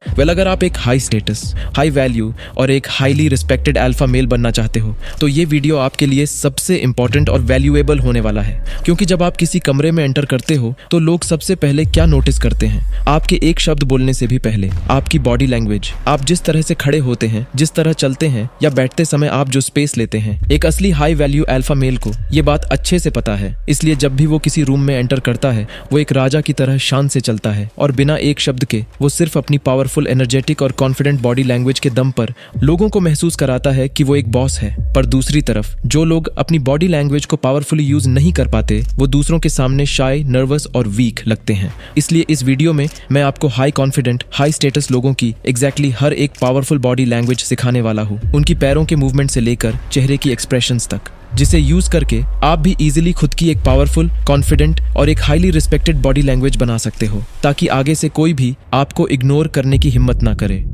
अगर आप एक हाई स्टेटस, हाई वैल्यू और एक हाईली रिस्पेक्टेड अल्फा मेल बनना चाहते हो तो ये वीडियो आपके लिए सबसे इंपॉर्टेंट और वैल्यूएबल होने वाला है। क्योंकि जब आप किसी कमरे में एंटर करते हो तो लोग सबसे पहले क्या नोटिस करते हैं? आपके एक शब्द बोलने से भी पहले आपकी बॉडी लैंग्वेज, आप जिस तरह से खड़े होते हैं, जिस तरह चलते हैं या बैठते समय आप जो स्पेस लेते हैं। एक असली हाई वैल्यू अल्फा मेल को ये बात अच्छे से पता है, इसलिए जब भी वो किसी रूम में एंटर करता है वो एक राजा की तरह शान से चलता है और बिना एक शब्द के वो सिर्फ अपनी पावरफुल, एनर्जेटिक और कॉन्फिडेंट बॉडी लैंग्वेज के दम पर लोगों को महसूस कराता है कि वो एक बॉस है। पर दूसरी तरफ जो लोग अपनी बॉडी लैंग्वेज को पावरफुली यूज नहीं कर पाते वो दूसरों के सामने शाय, नर्वस और वीक लगते हैं। इसलिए इस वीडियो में मैं आपको हाई कॉन्फिडेंट, हाई स्टेटस लोगों की एग्जैक्टली हर एक पावरफुल बॉडी लैंग्वेज सिखाने वाला हूँ, उनकी पैरों के मूवमेंट से लेकर चेहरे की एक्सप्रेशंस तक, जिसे यूज करके आप भी इजीली खुद की एक पावरफुल, कॉन्फिडेंट और एक हाईली रिस्पेक्टेड बॉडी लैंग्वेज बना सकते हो, ताकि आगे से कोई भी आपको इग्नोर करने की हिम्मत ना करे।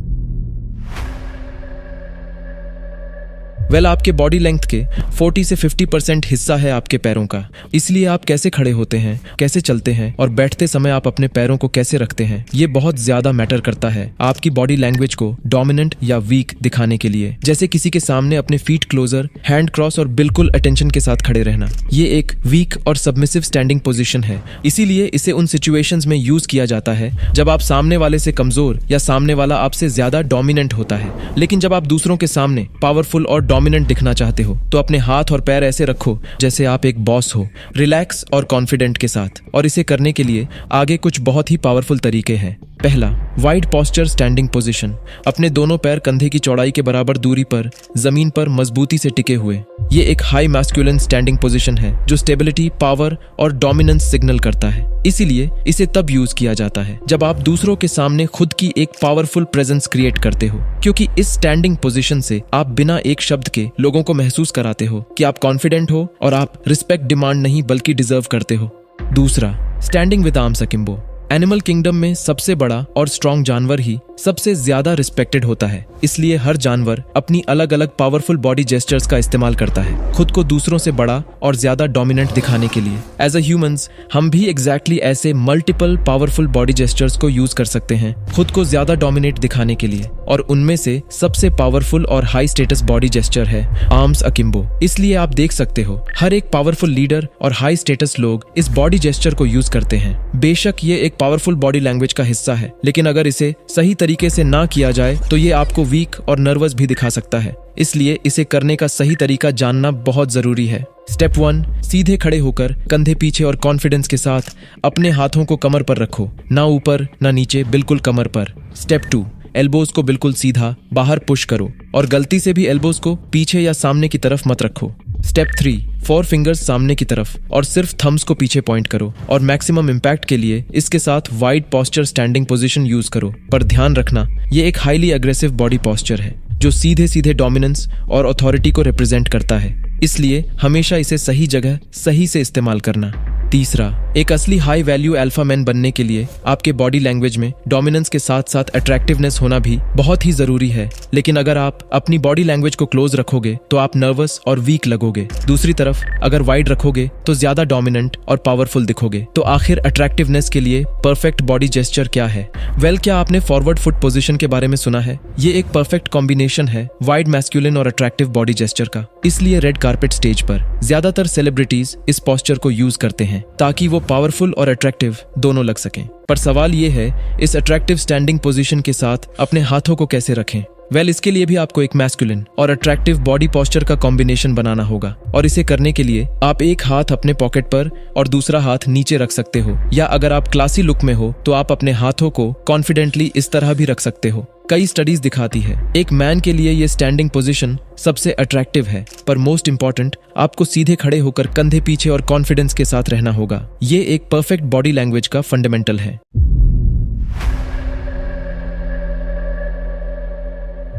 आपके बॉडी लेंथ के 40 से 50% हिस्सा है आपके पैरों का। इसलिए आप कैसे खड़े होते हैं, कैसे चलते हैं और बैठते समय आप अपने पैरों को कैसे रखते हैं, ये बहुत ज्यादा मैटर करता है आपकी बॉडी लैंग्वेज को डोमिनेंट या वीक दिखाने के लिए। जैसे किसी के सामने अपने फीट क्लोजर, हैंड क्रॉस और बिल्कुल अटेंशन के साथ खड़े रहना, ये एक वीक और सबमिसिव स्टैंडिंग पोजीशन है। इसीलिए इसे उन सिचुएशंस में यूज किया जाता है जब आप सामने वाले से कमजोर या सामने वाला आपसे ज्यादा डोमिनेंट होता है। लेकिन जब आप दूसरों के सामने पावरफुल और डोमिनेंट दिखना चाहते हो तो अपने हाथ और पैर ऐसे रखो जैसे आप एक बॉस हो, रिलैक्स और कॉन्फिडेंट के साथ। और इसे करने के लिए आगे कुछ बहुत ही पावरफुल तरीके हैं। पहला, वाइड पोस्चर स्टैंडिंग पोजीशन। अपने दोनों पैर कंधे की चौड़ाई के बराबर दूरी पर जमीन पर मजबूती से टिके हुए। ये एक हाई मैस्कुलिन स्टैंडिंग पोजीशन है जो स्टेबिलिटी, पावर और डोमिनेंस सिग्नल करता है। इसीलिए इसे तब यूज किया जाता है जब आप दूसरों के सामने खुद की एक पावरफुल प्रेजेंस क्रिएट करते हो, क्योंकि इस स्टैंडिंग पोजीशन से आप बिना एक शब्द के लोगों को महसूस कराते हो कि आप कॉन्फिडेंट हो और आप रिस्पेक्ट डिमांड नहीं बल्कि डिजर्व करते हो। दूसरा, standing with arms akimbo. Animal kingdom में सबसे बड़ा और स्ट्रॉन्ग जानवर ही सबसे ज्यादा रिस्पेक्टेड होता है। इसलिए हर जानवर अपनी अलग अलग पावरफुल बॉडी जेस्चर्स का इस्तेमाल करता है खुद को दूसरों से बड़ा और ज्यादा डोमिनेंट दिखाने के लिए। एज अ ह्यूमंस हम भी एग्जैक्टली ऐसे मल्टीपल पावरफुल बॉडी जेस्चर्स को यूज कर सकते हैं खुद को ज्यादा डोमिनेट दिखाने के लिए, और उनमें से सबसे पावरफुल और हाई स्टेटस बॉडी जेस्चर है आर्म्स अकिम्बो। इसलिए आप देख सकते हो हर एक पावरफुल लीडर और हाई स्टेटस लोग इस बॉडी जेस्चर को यूज करते हैं। बेशक ये एक पावरफुल बॉडी लैंग्वेज का हिस्सा है, लेकिन अगर इसे सही तरीके से ना किया जाए तो ये आपको वीक और नर्वस भी दिखा सकता है। इसलिए इसे करने का सही तरीका जानना बहुत जरूरी है। स्टेप 1, सीधे खड़े होकर कंधे पीछे और कॉन्फिडेंस के साथ अपने हाथों को कमर पर रखो, ना ऊपर ना नीचे, बिल्कुल कमर पर। स्टेप 2, एल्बोज को बिल्कुल सीधा बाहर पुश करो और गलती से भी एल्बोज को पीछे या सामने की तरफ मत रखो। स्टेप 3, 4 फिंगर्स सामने की तरफ और सिर्फ थम्स को पीछे पॉइंट करो और मैक्सिमम इम्पैक्ट के लिए इसके साथ wide posture standing position use करो। पर ध्यान रखना, ये एक हाईली अग्रेसिव बॉडी पोस्चर है जो सीधे सीधे डोमिनेंस और अथॉरिटी को रिप्रेजेंट करता है। इसलिए हमेशा इसे सही जगह सही से इस्तेमाल करना। तीसरा, एक असली हाई वैल्यू अल्फा मैन बनने के लिए आपके बॉडी लैंग्वेज में डोमिनेंस के साथ साथ अट्रैक्टिवनेस होना भी बहुत ही जरूरी है। लेकिन अगर आप अपनी बॉडी लैंग्वेज को क्लोज रखोगे तो आप नर्वस और वीक लगोगे। दूसरी तरफ अगर वाइड रखोगे तो ज्यादा डोमिनेंट और पावरफुल दिखोगे। तो आखिर अट्रैक्टिवनेस के लिए परफेक्ट बॉडी जेस्चर क्या है? क्या आपने फॉरवर्ड फुट पोजीशन के बारे में सुना है? ये एक परफेक्ट कॉम्बिनेशन है वाइड मैस्कुलिन और अट्रैक्टिव बॉडी जेस्चर का। इसलिए रेड कार्पेट स्टेज पर ज्यादातर सेलिब्रिटीज इस पोस्चर को यूज करते हैं ताकि वो पावरफुल और अट्रैक्टिव दोनों लग सकें। पर सवाल ये है, इस अट्रैक्टिव स्टैंडिंग पोजीशन के साथ अपने हाथों को कैसे रखें? इसके लिए भी आपको एक मैस्कुलिन और अट्रैक्टिव बॉडी पोस्चर का कॉम्बिनेशन बनाना होगा, और इसे करने के लिए आप एक हाथ अपने पॉकेट पर और दूसरा हाथ नीचे रख सकते हो, या अगर आप क्लासी लुक में हो तो आप अपने हाथों को कॉन्फिडेंटली इस तरह भी रख सकते हो। कई स्टडीज दिखाती है एक मैन के लिए ये स्टैंडिंग पोजीशन सबसे अट्रैक्टिव है। पर मोस्ट इंपॉर्टेंट, आपको सीधे खड़े होकर कंधे पीछे और कॉन्फिडेंस के साथ रहना होगा। ये एक परफेक्ट बॉडी लैंग्वेज का फंडामेंटल है।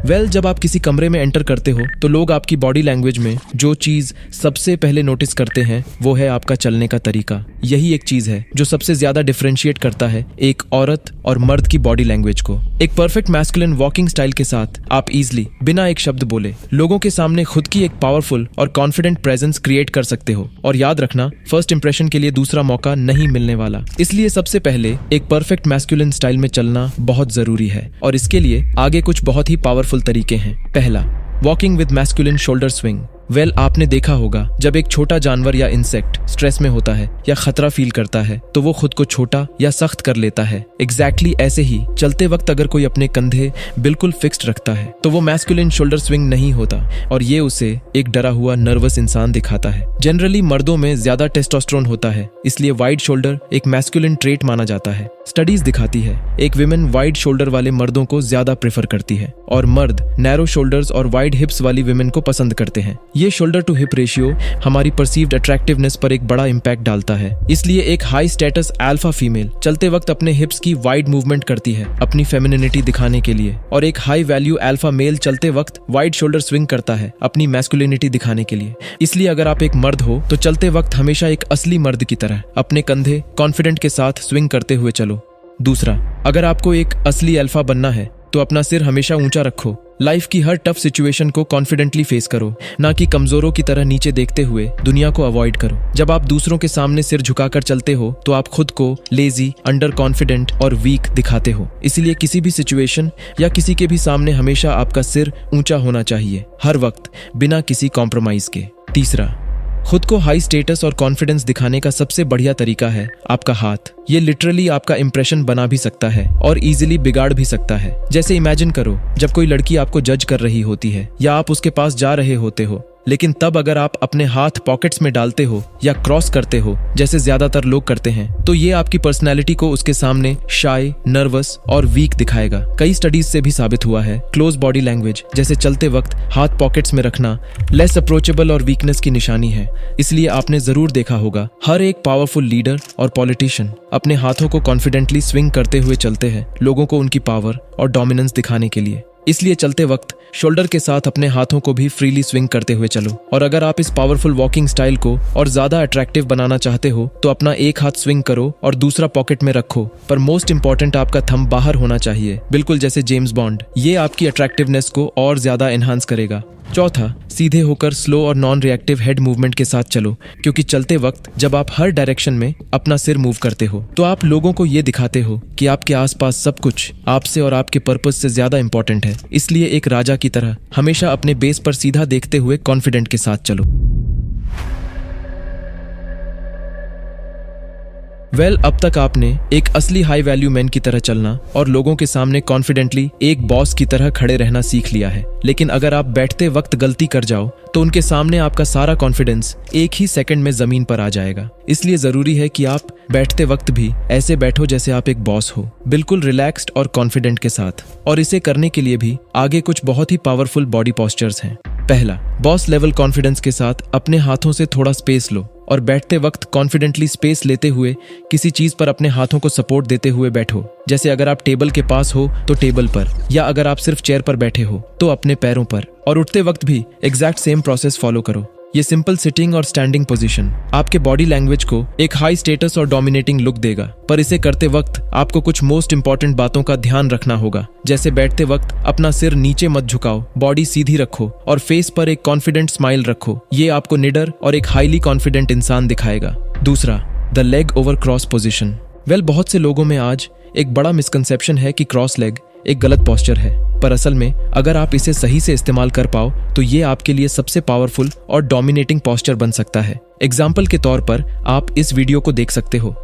वेल, जब आप किसी कमरे में एंटर करते हो तो लोग आपकी बॉडी लैंग्वेज में जो चीज सबसे पहले नोटिस करते हैं वो है आपका चलने का तरीका। यही एक चीज है जो सबसे ज्यादा डिफरेंशिएट करता है एक औरत और मर्द की बॉडी लैंग्वेज को। एक परफेक्ट मैस्कुलिन वॉकिंग स्टाइल के साथ आप इजीली बिना एक शब्द बोले लोगों के सामने खुद की एक पावरफुल और कॉन्फिडेंट प्रेजेंस क्रिएट कर सकते हो। और याद रखना, फर्स्ट इंप्रेशन के लिए दूसरा मौका नहीं मिलने वाला, इसलिए सबसे पहले एक परफेक्ट मैस्कुलिन स्टाइल में चलना बहुत जरूरी है। और इसके लिए आगे कुछ बहुत ही पावरफुल तरीके हैं। पहला, walking with masculine shoulder swing. Well, आपने देखा होगा जब एक छोटा जानवर या इंसेक्ट स्ट्रेस में होता है या खतरा फील करता है तो वो खुद को छोटा या सख्त कर लेता है। एग्जैक्टली ऐसे ही चलते वक्त अगर कोई अपने कंधे बिल्कुल फिक्स्ड रखता है तो वो मैस्कुलिन शोल्डर स्विंग नहीं होता और ये उसे एक डरा हुआ नर्वस इंसान दिखाता है। जनरली मर्दों में ज्यादा टेस्टोस्टेरोन होता है, इसलिए वाइड शोल्डर एक मैस्कुलिन ट्रेट माना जाता है। स्टडीज दिखाती है एक विमेन वाइड शोल्डर वाले मर्दों को ज्यादा प्रेफर करती है और मर्द नैरो शोल्डर्स और वाइड हिप्स वाली विमेन को पसंद करते हैं। ये शोल्डर टू हिप रेशियो हमारी परसीव्ड अट्रैक्टिवनेस पर एक बड़ा इंपैक्ट डालता है। इसलिए एक हाई स्टेटस अल्फा फीमेल चलते वक्त अपने हिप्स की वाइड मूवमेंट करती है अपनी फेमिनिनिटी दिखाने के लिए, और एक हाई वैल्यू अल्फा मेल चलते वक्त वाइड शोल्डर स्विंग करता है अपनी मैस्कुलिनिटी दिखाने के लिए। इसलिए अगर आप एक मर्द हो तो चलते वक्त हमेशा एक असली मर्द की तरह अपने कंधे कॉन्फिडेंट के साथ स्विंग करते हुए चलो। दूसरा, अगर आपको एक असली अल्फा बनना है तो अपना सिर हमेशा ऊंचा रखो। लाइफ की हर टफ सिचुएशन को कॉन्फिडेंटली फेस करो, ना कि कमजोरों की तरह नीचे देखते हुए दुनिया को अवॉइड करो। जब आप दूसरों के सामने सिर झुकाकर चलते हो तो आप खुद को लेजी, अंडर कॉन्फिडेंट और वीक दिखाते हो। इसीलिए किसी भी सिचुएशन या किसी के भी सामने हमेशा आपका सिर ऊंचा होना चाहिए, हर वक्त, बिना किसी कॉम्प्रोमाइज के। तीसरा, खुद को हाई स्टेटस और कॉन्फिडेंस दिखाने का सबसे बढ़िया तरीका है आपका हाथ। ये लिटरली आपका इंप्रेशन बना भी सकता है और इजीली बिगाड़ भी सकता है। जैसे इमेजिन करो जब कोई लड़की आपको जज कर रही होती है या आप उसके पास जा रहे होते हो, लेकिन तब अगर आप अपने हाथ पॉकेट्स में डालते हो या क्रॉस करते हो जैसे ज्यादातर लोग करते हैं तो ये आपकी पर्सनैलिटी को उसके सामने शाय, नर्वस और वीक दिखाएगा। कई स्टडीज से भी साबित हुआ है क्लोज बॉडी लैंग्वेज जैसे चलते वक्त हाथ पॉकेट्स में रखना लेस अप्रोचेबल और वीकनेस की निशानी है। इसलिए आपने जरूर देखा होगा हर एक पावरफुल लीडर और पॉलिटिशियन अपने हाथों को कॉन्फिडेंटली स्विंग करते हुए चलते हैं लोगों को उनकी पावर और डोमिनेंस दिखाने के लिए। इसलिए चलते वक्त शोल्डर के साथ अपने हाथों को भी फ्रीली स्विंग करते हुए चलो। और अगर आप इस पावरफुल वॉकिंग स्टाइल को और ज्यादा अट्रैक्टिव बनाना चाहते हो तो अपना एक हाथ स्विंग करो और दूसरा पॉकेट में रखो, पर मोस्ट इंपॉर्टेंट आपका थंब बाहर होना चाहिए, बिल्कुल जैसे जेम्स बॉन्ड। ये आपकी अट्रैक्टिवनेस को और ज्यादा एनहांस करेगा। चौथा, सीधे होकर स्लो और नॉन रिएक्टिव हेड मूवमेंट के साथ चलो, क्योंकि चलते वक्त जब आप हर डायरेक्शन में अपना सिर मूव करते हो तो आप लोगों को ये दिखाते हो कि आपके आसपास सब कुछ आपसे और आपके पर्पस से ज्यादा इंपॉर्टेंट है। इसलिए एक राजा की तरह हमेशा अपने बेस पर सीधा देखते हुए कॉन्फिडेंट के साथ चलो। अब तक आपने एक असली हाई वैल्यू मैन की तरह चलना और लोगों के सामने कॉन्फिडेंटली एक बॉस की तरह खड़े रहना सीख लिया है। लेकिन अगर आप बैठते वक्त गलती कर जाओ तो उनके सामने आपका सारा कॉन्फिडेंस एक ही सेकंड में जमीन पर आ जाएगा। इसलिए जरूरी है कि आप बैठते वक्त भी ऐसे बैठो जैसे आप एक बॉस हो, बिल्कुल रिलैक्स्ड और कॉन्फिडेंट के साथ। और इसे करने के लिए भी आगे कुछ बहुत ही पावरफुल बॉडी पोस्चर्स हैं। पहला, बॉस लेवल कॉन्फिडेंस के साथ अपने हाथों से थोड़ा स्पेस लो और बैठते वक्त कॉन्फिडेंटली स्पेस लेते हुए किसी चीज पर अपने हाथों को सपोर्ट देते हुए बैठो। जैसे अगर आप टेबल के पास हो तो टेबल पर, या अगर आप सिर्फ चेयर पर बैठे हो तो अपने पैरों पर। और उठते वक्त भी एग्जैक्ट सेम प्रोसेस फॉलो करो। ये सिंपल सिटिंग और स्टैंडिंग पोजीशन आपके बॉडी लैंग्वेज को एक हाई स्टेटस और डोमिनेटिंग लुक देगा, पर इसे करते वक्त आपको कुछ मोस्ट इंपॉर्टेंट बातों का ध्यान रखना होगा। जैसे बैठते वक्त अपना सिर नीचे मत झुकाओ, बॉडी सीधी रखो और फेस पर एक कॉन्फिडेंट स्माइल रखो। ये आपको निडर और एक हाईली कॉन्फिडेंट इंसान दिखाएगा। दूसरा, the leg over cross position. बहुत से लोगों में आज एक बड़ा मिसकंसेप्शन है कि क्रॉस लेग एक गलत पोस्चर है, पर असल में अगर आप इसे सही से इस्तेमाल कर पाओ तो ये आपके लिए सबसे पावरफुल और डोमिनेटिंग पोस्चर बन सकता है। एग्जाम्पल के तौर पर आप इस वीडियो को देख सकते हो।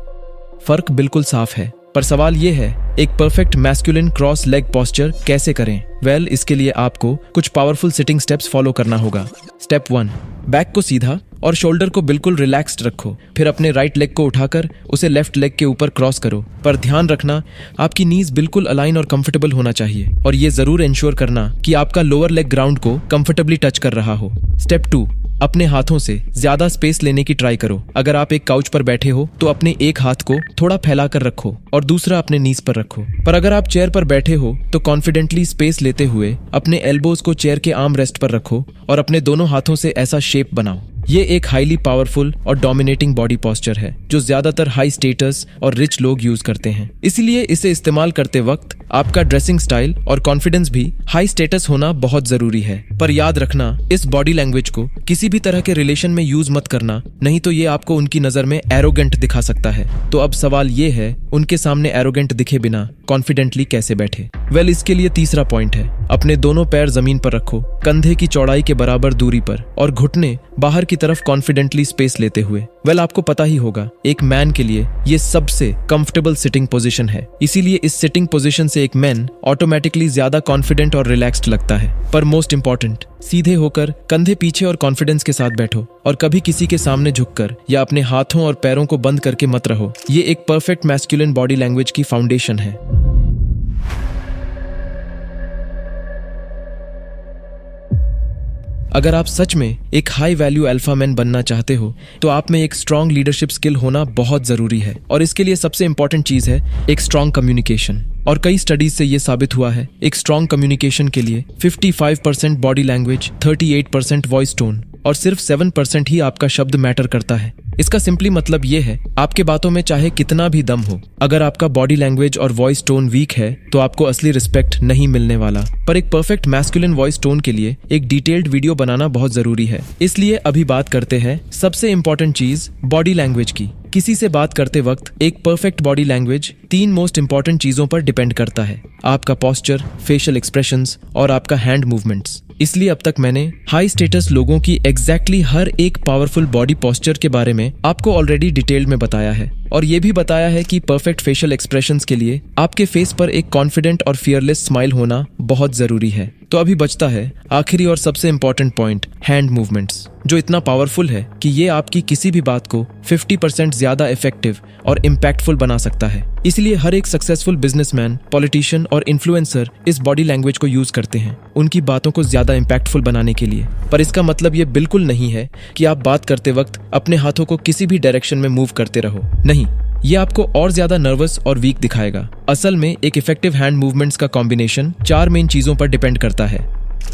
फर्क बिल्कुल साफ है, पर सवाल ये है एक perfect masculine cross leg posture कैसे करें? इसके लिए आपको कुछ पावरफुल सिटिंग स्टेप्स फॉलो करना होगा। स्टेप 1, बैक को सीधा और शोल्डर को बिल्कुल रिलैक्स्ड रखो। फिर अपने राइट लेग को उठाकर उसे लेफ्ट लेग के ऊपर क्रॉस करो, पर ध्यान रखना आपकी नीज बिल्कुल अलाइन और कंफर्टेबल होना चाहिए, और ये जरूर इंश्योर करना कि आपका लोअर लेग ग्राउंड को कंफर्टेबली टच कर रहा हो। स्टेप 2, अपने हाथों से ज्यादा स्पेस लेने की ट्राई करो। अगर आप एक काउच पर बैठे हो तो अपने एक हाथ को थोड़ा फैला कर रखो और दूसरा अपने नीज पर रखो। पर अगर आप चेयर पर बैठे हो तो कॉन्फिडेंटली स्पेस लेते हुए अपने एल्बोज को चेयर के आर्म रेस्ट पर रखो और अपने दोनों हाथों से ऐसा शेप बनाओ। ये एक हाईली पावरफुल और डोमिनेटिंग बॉडी पोस्चर है जो ज्यादातर हाई स्टेटस और रिच लोग यूज करते हैं। इसलिए इसे इस्तेमाल करते वक्त आपका ड्रेसिंग स्टाइल और कॉन्फिडेंस भी हाई स्टेटस होना बहुत जरूरी है। पर याद रखना, इस बॉडी लैंग्वेज को किसी भी तरह के रिलेशन में यूज मत करना, नहीं तो ये आपको उनकी नजर में एरोगेंट दिखा सकता है। तो अब सवाल ये है, उनके सामने एरोगेंट दिखे बिना कॉन्फिडेंटली कैसे बैठे? वेल, इसके लिए तीसरा पॉइंट है, अपने दोनों पैर जमीन पर रखो, कंधे की चौड़ाई के बराबर दूरी पर, और घुटने बाहर की तरफ कॉन्फिडेंटली स्पेस लेते हुए। वेल, आपको पता ही होगा, एक मैन के लिए ये सबसे कंफर्टेबल सिटिंग पोजीशन है। इसीलिए इस सिटिंग पोजीशन से एक मैन ऑटोमेटिकली ज्यादा कॉन्फिडेंट और रिलैक्स्ड लगता है। पर मोस्ट इंपॉर्टेंट, सीधे होकर कंधे पीछे और कॉन्फिडेंस के साथ बैठो और कभी किसी के सामने झुककर या अपने हाथों और पैरों को बंद करके मत रहो। ये एक परफेक्ट मैस्कुलिन बॉडी लैंग्वेज की फाउंडेशन है। अगर आप सच में एक हाई वैल्यू अल्फा मैन बनना चाहते हो तो आप में एक स्ट्रॉन्ग लीडरशिप स्किल होना बहुत जरूरी है, और इसके लिए सबसे इंपॉर्टेंट चीज है एक स्ट्रॉन्ग कम्युनिकेशन। और कई स्टडीज से ये साबित हुआ है, एक स्ट्रॉन्ग कम्युनिकेशन के लिए 55% बॉडी लैंग्वेज, 38% वॉइस टोन और सिर्फ 7% ही आपका शब्द मैटर करता है। इसका सिंपली मतलब ये है, आपके बातों में चाहे कितना भी दम हो, अगर आपका बॉडी लैंग्वेज और वॉइस टोन वीक है तो आपको असली रिस्पेक्ट नहीं मिलने वाला। पर एक परफेक्ट मैस्कुलिन वॉइस टोन के लिए एक डिटेल्ड वीडियो बनाना बहुत जरूरी है। इसलिए अभी बात करते हैं सबसे इंपॉर्टेंट चीज, बॉडी लैंग्वेज की। किसी से बात करते वक्त एक perfect body language 3 most important चीजों पर डिपेंड करता है, आपका पोस्चर, फेशियल एक्सप्रेशंस और आपका हैंड मूवमेंट्स। इसलिए अब तक मैंने हाई स्टेटस लोगों की एग्जैक्टली हर एक पावरफुल बॉडी पोस्चर के बारे में आपको ऑलरेडी डिटेल में बताया है, और ये भी बताया है कि परफेक्ट फेशियल एक्सप्रेशंस के लिए आपके फेस पर एक कॉन्फिडेंट और फियरलेस स्माइल होना बहुत जरूरी है। तो अभी बचता है आखिरी और सबसे इंपॉर्टेंट पॉइंट, हैंड मूवमेंट्स, जो इतना पावरफुल है कि ये आपकी किसी भी बात को 50% ज्यादा इफेक्टिव और इम्पैक्टफुल बना सकता है। इसलिए हर एक सक्सेसफुल बिजनेसमैन, पॉलिटिशियन और इन्फ्लुएंसर इस बॉडी लैंग्वेज को यूज करते हैं उनकी बातों को ज्यादा इम्पैक्टफुल बनाने के लिए। पर इसका मतलब ये बिल्कुल नहीं है कि आप बात करते वक्त अपने हाथों को किसी भी डायरेक्शन में मूव करते रहो। नहीं, ये आपको और ज्यादा नर्वस और वीक दिखाएगा। असल में एक इफेक्टिव हैंड मूवमेंट्स का कॉम्बिनेशन 4 मेन चीजों पर डिपेंड करता है,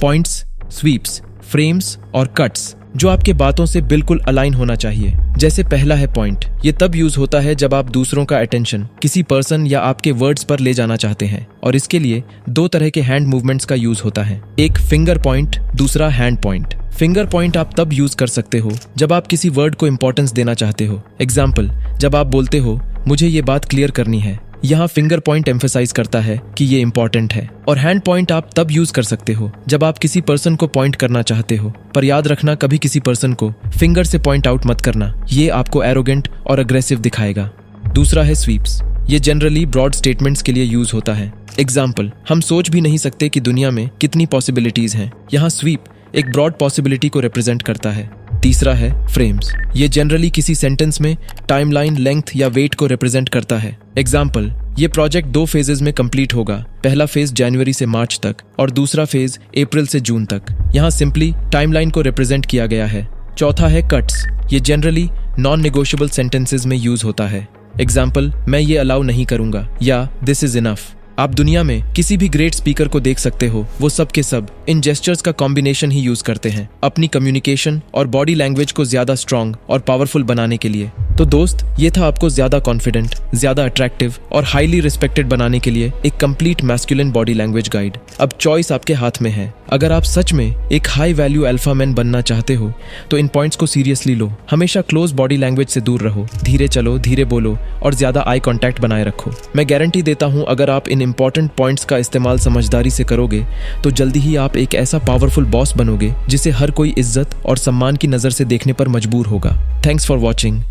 पॉइंट्स, स्वीप्स, फ्रेम्स और कट्स, जो आपके बातों से बिल्कुल अलाइन होना चाहिए। जैसे पहला है पॉइंट। ये तब यूज होता है जब आप दूसरों का अटेंशन किसी पर्सन या आपके वर्ड्स पर ले जाना चाहते हैं, और इसके लिए 2 तरह के हैंड मूवमेंट्स का यूज होता है, एक फिंगर पॉइंट, दूसरा हैंड पॉइंट। फिंगर पॉइंट आप तब यूज कर सकते हो जब आप किसी वर्ड को इंपॉर्टेंस देना चाहते हो। एग्जाम्पल, जब आप बोलते हो मुझे ये बात क्लियर करनी है, यहाँ फिंगर पॉइंट एम्फेसाइज करता है कि ये इंपॉर्टेंट है। और हैंड पॉइंट आप तब यूज कर सकते हो जब आप किसी पर्सन को पॉइंट करना चाहते हो, पर याद रखना कभी किसी पर्सन को फिंगर से पॉइंट आउट मत करना, ये आपको एरोगेंट और अग्रेसिव दिखाएगा। दूसरा है स्वीप्स। ये जनरली ब्रॉड स्टेटमेंट्स के लिए यूज होता है। एग्जाम्पल, हम सोच भी नहीं सकते कि दुनिया में कितनी पॉसिबिलिटीज हैं। यहाँ स्वीप एक ब्रॉड पॉसिबिलिटी को रिप्रेजेंट करता है। तीसरा है फ्रेम्स। ये जनरली किसी सेंटेंस में टाइमलाइन, लेंथ या वेट को रिप्रेजेंट करता है। एग्जाम्पल, ये प्रोजेक्ट 2 फेजेस में कंप्लीट होगा। पहला फेज जनवरी से मार्च तक और दूसरा फेज अप्रैल से जून तक। यहाँ सिंपली टाइमलाइन को रिप्रेजेंट किया गया है। चौथा है कट्स। ये जनरली नॉन नेगोशिएबल सेंटेंसेस में यूज होता है। एग्जाम्पल, मैं ये अलाउ नहीं करूंगा या दिस इज इनफ। आप दुनिया में किसी भी ग्रेट स्पीकर को देख सकते हो, वो सब के सब इन जेस्चर्स का कॉम्बिनेशन ही यूज करते हैं अपनी कम्युनिकेशन और बॉडी लैंग्वेज को ज्यादा स्ट्रॉन्ग और पावरफुल बनाने के लिए। तो दोस्त, ये था आपको ज्यादा कॉन्फिडेंट, ज्यादा अट्रैक्टिव और हाईली रिस्पेक्टेड बनाने के लिए एक complete masculine body language guide. अब चॉइस आपके हाथ में है। अगर आप सच में एक हाई वैल्यू अल्फा मैन बनना चाहते हो तो इन पॉइंट्स को सीरियसली लो। हमेशा क्लोज बॉडी लैंग्वेज से दूर रहो, धीरे चलो, धीरे बोलो और ज्यादा आई कांटेक्ट बनाए रखो। मैं गारंटी देता हूं, अगर आप इन इंपॉर्टेंट पॉइंट्स का इस्तेमाल समझदारी से करोगे तो जल्दी ही आप एक ऐसा पावरफुल बॉस बनोगे जिसे हर कोई इज्जत और सम्मान की नजर से देखने पर मजबूर होगा। Thanks for watching.